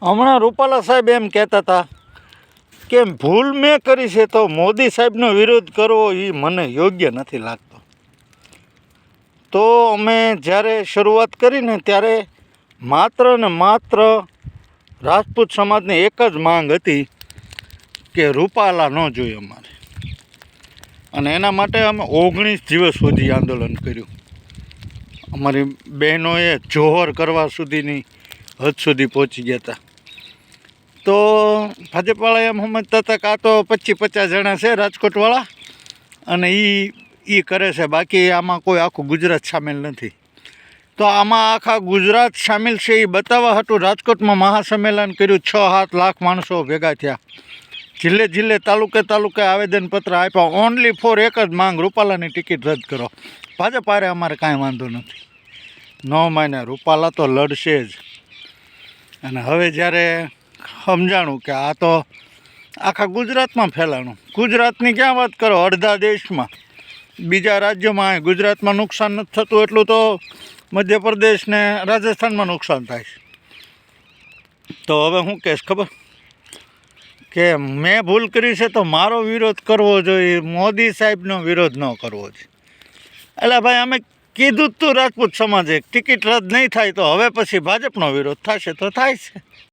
હમણાં રૂપાલા સાહેબ એમ કહેતા હતા કે ભૂલ મેં કરી છે તો મોદી સાહેબનો વિરોધ કરવો એ મને યોગ્ય નથી લાગતો. તો અમે જ્યારે શરૂઆત કરીને ત્યારે માત્ર ને માત્ર રાજપૂત સમાજની એક જ માંગ હતી કે રૂપાલા ન જોઈએ અમારે, અને એના માટે અમે 19 દિવસ સુધી આંદોલન કર્યું. અમારી બહેનોએ જોહર કરવા સુધીની હદ સુધી પહોંચી ગયા હતા. તો ભાજપવાળા એમ સમજતા હતા કે આ તો 25-50 જણા છે રાજકોટવાળા અને એ કરે છે, બાકી આમાં કોઈ આખું ગુજરાત સામેલ નથી. તો આમાં આખા ગુજરાત સામેલ છે એ બતાવવા હતું રાજકોટમાં મહાસંમેલન કર્યું. 6-7 લાખ માણસો ભેગા થયા. જિલ્લે જિલ્લે તાલુકે આવેદનપત્ર આપ્યા. ઓનલી ફોર એક જ માંગ, રૂપાલાની ટિકિટ રદ કરો. ભાજપ હારે અમારે કાંઈ વાંધો નથી, ન માને. રૂપાલા તો લડશે જ. અને હવે જ્યારે સમજાણું કે આ તો આખા ગુજરાતમાં ફેલાણું, ગુજરાતની ક્યાં વાત કરો, અડધા દેશમાં, બીજા રાજ્યોમાં, ગુજરાતમાં નુકસાન નથી થતું એટલું તો મધ્યપ્રદેશ ને રાજસ્થાનમાં નુકસાન થાય છે. તો હવે હું કહેશ ખબર કે મેં ભૂલ કરી છે તો મારો વિરોધ કરવો જોઈએ, મોદી સાહેબનો વિરોધ ન કરવો જોઈએ. એટલે ભાઈ અમે કીધું જ તું રાજપૂત સમાજે ટિકિટ રદ નહીં થાય તો હવે પછી ભાજપનો વિરોધ થશે તો થાય છે.